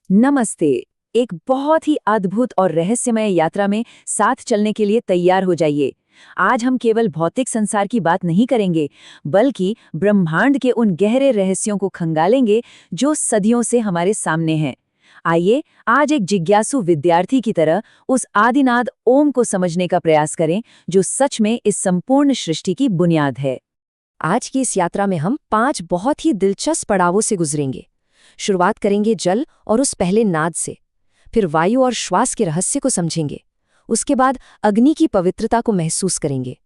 नमस्ते। एक बहुत ही अद्भुत और रहस्यमय यात्रा में साथ चलने के लिए तैयार हो जाइए। आज हम केवल भौतिक संसार की बात नहीं करेंगे, बल्कि ब्रह्मांड के उन गहरे रहस्यों को खंगालेंगे जो सदियों से हमारे सामने हैं। आइए, आज एक जिज्ञासु विद्यार्थी की तरह उस आदिनाद ओम को समझने का प्रयास करें, जो सच में इस संपूर्ण सृष्टि की बुनियाद है। आज की इस यात्रा में हम 5 बहुत ही दिलचस्प पड़ावों से गुजरेंगे। शुरुआत करेंगे जल और उस पहले नाद से, फिर वायु और श्वास के रहस्य को समझेंगे। उसके बाद अग्नि की पवित्रता को महसूस करेंगे।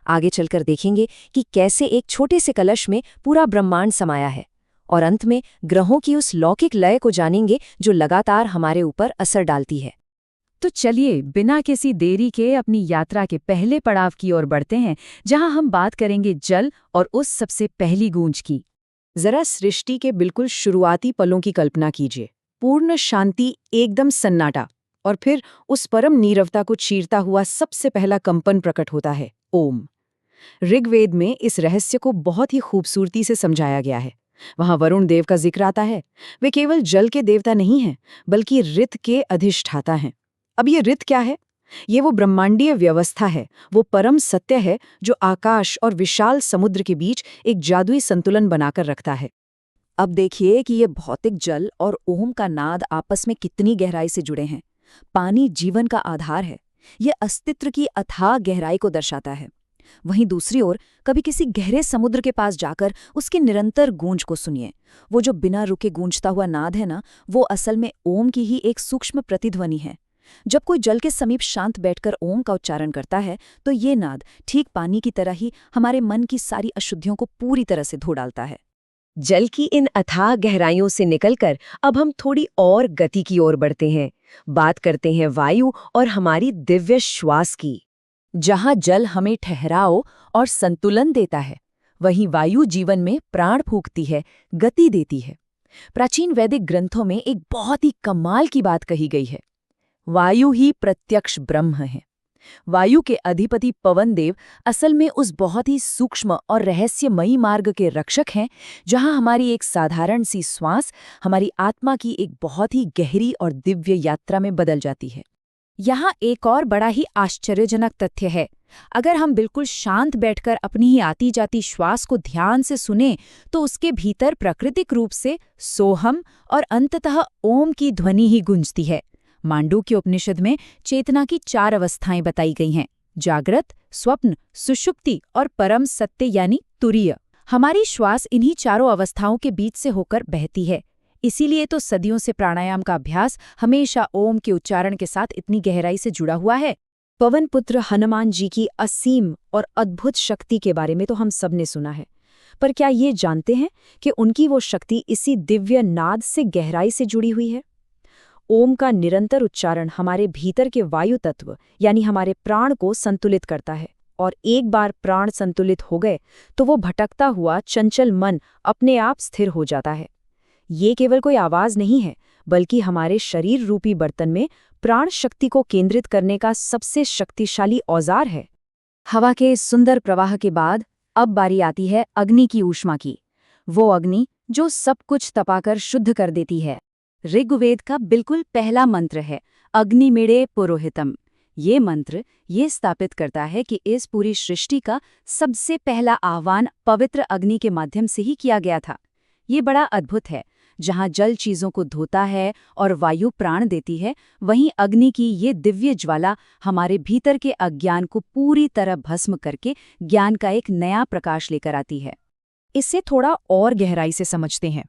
आगे चलकर देखेंगे कि कैसे एक छोटे से कलश में पूरा ब्रह्मांड समाया है, और अंत में ग्रहों की उस लौकिक लय को जानेंगे जो लगातार हमारे ऊपर असर डालती है। तो चलिए, बिना किसी देरी के अपनी यात्रा के पहले पड़ाव की ओर बढ़ते हैं, जहां हम बात करेंगे जल और उस सबसे पहली गूंज की। जरा सृष्टि के बिल्कुल शुरुआती पलों की कल्पना कीजिए। पूर्ण शांति, एकदम सन्नाटा, और फिर उस परम नीरवता को चीरता हुआ सबसे पहला कंपन प्रकट होता है, ओम। ऋग्वेद में इस रहस्य को बहुत ही खूबसूरती से समझाया गया है। वहां वरुण देव का जिक्र आता है। वे केवल जल के देवता नहीं हैं, बल्कि ऋत के अधिष्ठाता हैं। अब ये ऋत क्या है? ये वो ब्रह्मांडीय व्यवस्था है, वो परम सत्य है जो आकाश और विशाल समुद्र के बीच एक जादुई संतुलन बनाकर रखता है। अब देखिए कि ये भौतिक जल और ओम का नाद आपस में कितनी गहराई से जुड़े हैं। पानी जीवन का आधार है। ये अस्तित्व की अथाह गहराई को दर्शाता है। वहीं दूसरी ओर कभी किसी गहरे समुद्र के पास जाकर उसकी निरंतर गूंज को सुनिए। वो जो बिना रुके गूंजता हुआ नाद है ना, वो असल में ओम की ही एक सूक्ष्म प्रतिध्वनि है। जब कोई जल के समीप शांत बैठकर ओम का उच्चारण करता है, तो ये नाद ठीक पानी की तरह ही हमारे मन की सारी अशुद्धियों को पूरी तरह से धो डालता है। जल की इन अथाह गहराइयों से निकलकर अब हम थोड़ी और गति की ओर बढ़ते हैं। बात करते हैं वायु और हमारी दिव्य श्वास की। जहां जल हमें ठहराव और संतुलन देता है, वहीं वायु जीवन में प्राण फूंकती है, गति देती है। प्राचीन वैदिक ग्रंथों में एक बहुत ही कमाल की बात कही गई है। वायु ही प्रत्यक्ष ब्रह्म है। वायु के अधिपति पवन देव असल में उस बहुत ही सूक्ष्म और रहस्यमयी मार्ग के रक्षक हैं, जहां हमारी एक साधारण सी श्वास हमारी आत्मा की एक बहुत ही गहरी और दिव्य यात्रा में बदल जाती है। यहाँ एक और बड़ा ही आश्चर्यजनक तथ्य है। अगर हम बिल्कुल शांत बैठकर अपनी ही आती जाती श्वास को ध्यान से सुने, तो उसके भीतर प्राकृतिक रूप से सोहम और अंततः ओम की ध्वनि ही गूंजती है। मांडूक्य उपनिषद में चेतना की 4 अवस्थाएं बताई गई हैं: जागृत, स्वप्न, सुषुप्ति और परम सत्य यानी तुरीय। हमारी श्वास इन्हीं चारों अवस्थाओं के बीच से होकर बहती है। इसीलिए तो सदियों से प्राणायाम का अभ्यास हमेशा ओम के उच्चारण के साथ इतनी गहराई से जुड़ा हुआ है। पवन पुत्र हनुमान जी की असीम और अद्भुत शक्ति के बारे में तो हम सब ने सुना है, पर क्या ये जानते हैं कि उनकी वो शक्ति इसी दिव्य नाद से गहराई से जुड़ी हुई है? ओम का निरंतर उच्चारण हमारे भीतर के वायु तत्व यानी हमारे प्राण को संतुलित करता है, और एक बार प्राण संतुलित हो गए तो वो भटकता हुआ चंचल मन अपने आप स्थिर हो जाता है। ये केवल कोई आवाज नहीं है, बल्कि हमारे शरीर रूपी बर्तन में प्राण शक्ति को केंद्रित करने का सबसे शक्तिशाली औजार है। हवा के इस सुंदर प्रवाह के बाद अब बारी आती है अग्नि की ऊष्मा की। वो अग्नि जो सब कुछ तपाकर शुद्ध कर देती है। ऋग्वेद का बिल्कुल पहला मंत्र है अग्निमीड़े पुरोहितम। ये मंत्र ये स्थापित करता है कि इस पूरी सृष्टि का सबसे पहला आह्वान पवित्र अग्नि के माध्यम से ही किया गया था। ये बड़ा अद्भुत है। जहाँ जल चीजों को धोता है और वायु प्राण देती है, वहीं अग्नि की ये दिव्य ज्वाला हमारे भीतर के अज्ञान को पूरी तरह भस्म करके ज्ञान का एक नया प्रकाश लेकर आती है। इसे थोड़ा और गहराई से समझते हैं।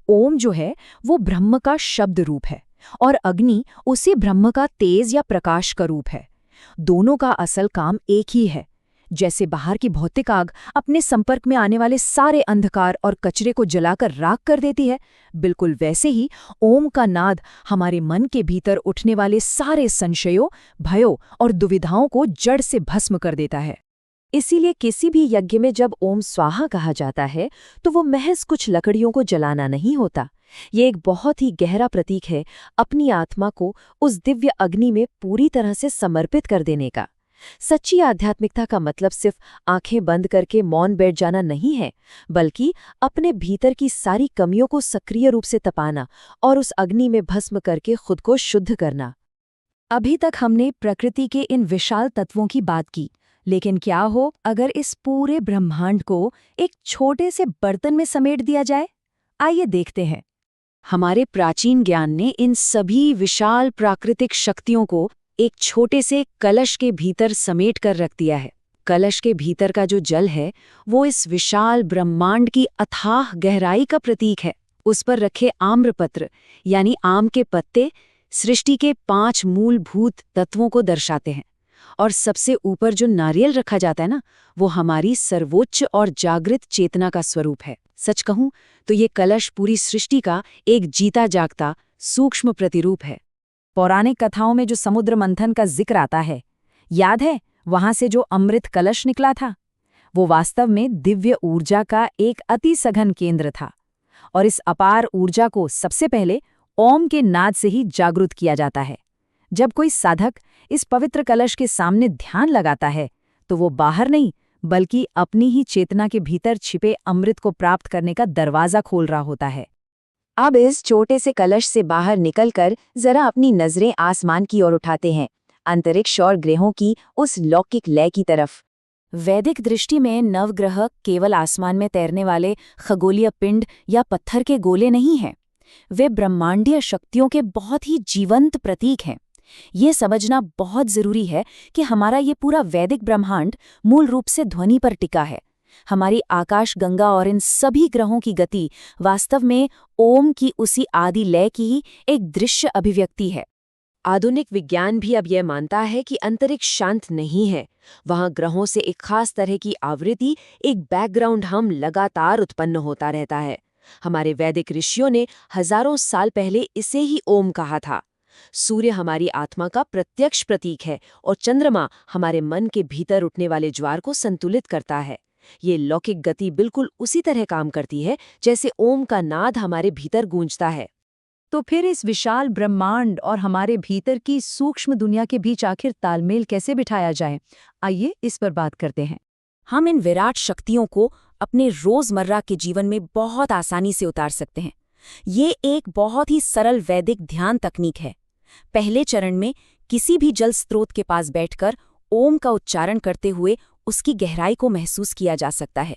ओम जो है वो ब्रह्म का शब्द रूप है, और अग्नि उसी ब्रह्म का तेज या प्रकाश का रूप है। दोनों का असल काम एक ही है। जैसे बाहर की भौतिक आग अपने संपर्क में आने वाले सारे अंधकार और कचरे को जलाकर राख कर देती है, बिल्कुल वैसे ही ओम का नाद हमारे मन के भीतर उठने वाले सारे संशयों, भयों और दुविधाओं को जड़ से भस्म कर देता है। इसीलिए किसी भी यज्ञ में जब ओम स्वाहा कहा जाता है, तो वो महज कुछ लकड़ियों को जलाना नहीं होता। ये एक बहुत ही गहरा प्रतीक है अपनी आत्मा को उस दिव्य अग्नि में पूरी तरह से समर्पित कर देने का। सच्ची आध्यात्मिकता का मतलब सिर्फ आंखें बंद करके मौन बैठ जाना नहीं है, बल्कि अपने भीतर की सारी कमियों को सक्रिय रूप से तपाना और उस अग्नि में भस्म करके खुद को शुद्ध करना। अभी तक हमने प्रकृति के इन विशाल तत्वों की बात की, लेकिन क्या हो अगर इस पूरे ब्रह्मांड को एक छोटे से बर्तन में समेट दिया जाए? आइए देखते हैं। हमारे प्राचीन ज्ञान ने इन सभी विशाल प्राकृतिक शक्तियों को एक छोटे से कलश के भीतर समेट कर रख दिया है। कलश के भीतर का जो जल है वो इस विशाल ब्रह्मांड की अथाह गहराई का प्रतीक है। उस पर रखे आम्रपत्र यानी आम के पत्ते सृष्टि के 5 मूलभूत तत्वों को दर्शाते हैं, और सबसे ऊपर जो नारियल रखा जाता है ना, वो हमारी सर्वोच्च और जागृत चेतना का स्वरूप है। सच कहूं तो ये कलश पूरी सृष्टि का एक जीता जागता सूक्ष्म प्रतिरूप है। पौराणिक कथाओं में जो समुद्र मंथन का जिक्र आता है, याद है वहां से जो अमृत कलश निकला था? वो वास्तव में दिव्य ऊर्जा का एक अति सघन केंद्र था, और इस अपार ऊर्जा को सबसे पहले ओम के नाद से ही जागृत किया जाता है। जब कोई साधक इस पवित्र कलश के सामने ध्यान लगाता है तो वो बाहर नहीं बल्कि अपनी ही चेतना के भीतर छिपे अमृत को प्राप्त करने का दरवाजा खोल रहा होता है। अब इस छोटे से कलश से बाहर निकलकर जरा अपनी नजरें आसमान की ओर उठाते हैं, अंतरिक्ष और ग्रहों की उस लौकिक लय की तरफ। वैदिक दृष्टि में नवग्रह केवल आसमान में तैरने वाले खगोलीय पिंड या पत्थर के गोले नहीं हैं। वे ब्रह्मांडीय शक्तियों के बहुत ही जीवंत प्रतीक हैं। ये समझना बहुत जरूरी है कि हमारा ये पूरा वैदिक ब्रह्मांड मूल रूप से ध्वनि पर टिका है। हमारी आकाश गंगा और इन सभी ग्रहों की गति वास्तव में ओम की उसी आदि लय की ही एक दृश्य अभिव्यक्ति है। आधुनिक विज्ञान भी अब यह मानता है कि अंतरिक्ष शांत नहीं है। वहां ग्रहों से एक खास तरह की आवृत्ति, एक बैकग्राउंड हम लगातार उत्पन्न होता रहता है। हमारे वैदिक ऋषियों ने हजारों साल पहले इसे ही ओम कहा था। सूर्य हमारी आत्मा का प्रत्यक्ष प्रतीक है और चंद्रमा हमारे मन के भीतर उठने वाले ज्वार को संतुलित करता है। ये लौकिक गति बिल्कुल उसी तरह काम करती है जैसे ओम का नाद हमारे भीतर गूंजता है। तो फिर इस विशाल ब्रह्मांड और हमारे भीतर की सूक्ष्म दुनिया के बीच आखिर तालमेल कैसे बिठाया जाए? आइए इस पर बात करते हैं। हम इन विराट शक्तियों को अपने रोजमर्रा के जीवन में बहुत आसानी से उतार सकते हैं। ये एक बहुत ही सरल वैदिक ध्यान तकनीक है। पहले चरण में किसी भी जल स्रोत के पास बैठकर ओम का उच्चारण करते हुए उसकी गहराई को महसूस किया जा सकता है।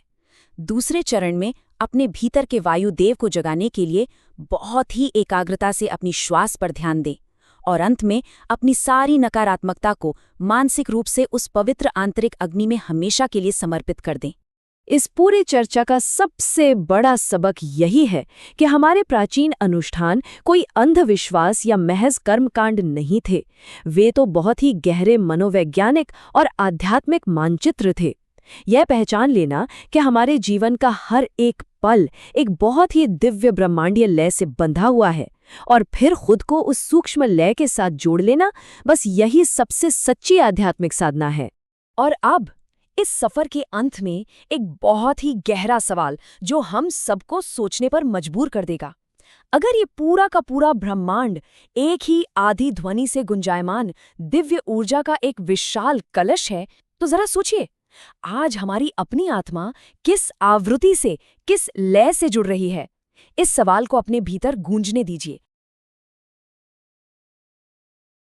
दूसरे चरण में अपने भीतर के वायुदेव को जगाने के लिए बहुत ही एकाग्रता से अपनी श्वास पर ध्यान दें, और अंत में अपनी सारी नकारात्मकता को मानसिक रूप से उस पवित्र आंतरिक अग्नि में हमेशा के लिए समर्पित कर दें। इस पूरी चर्चा का सबसे बड़ा सबक यही है कि हमारे प्राचीन अनुष्ठान कोई अंधविश्वास या महज कर्मकांड नहीं थे। वे तो बहुत ही गहरे मनोवैज्ञानिक और आध्यात्मिक मानचित्र थे। यह पहचान लेना कि हमारे जीवन का हर एक पल एक बहुत ही दिव्य ब्रह्मांडीय लय से बंधा हुआ है, और फिर खुद को उस सूक्ष्म लय के साथ जोड़ लेना, बस यही सबसे सच्ची आध्यात्मिक साधना है। और अब इस सफर के अंत में एक बहुत ही गहरा सवाल जो हम सबको सोचने पर मजबूर कर देगा। अगर ये पूरा का पूरा ब्रह्मांड एक ही आधी ध्वनि से गुंजायमान दिव्य ऊर्जा का एक विशाल कलश है, तो जरा सोचिए, आज हमारी अपनी आत्मा किस आवृत्ति से, किस लय से जुड़ रही है? इस सवाल को अपने भीतर गूंजने दीजिए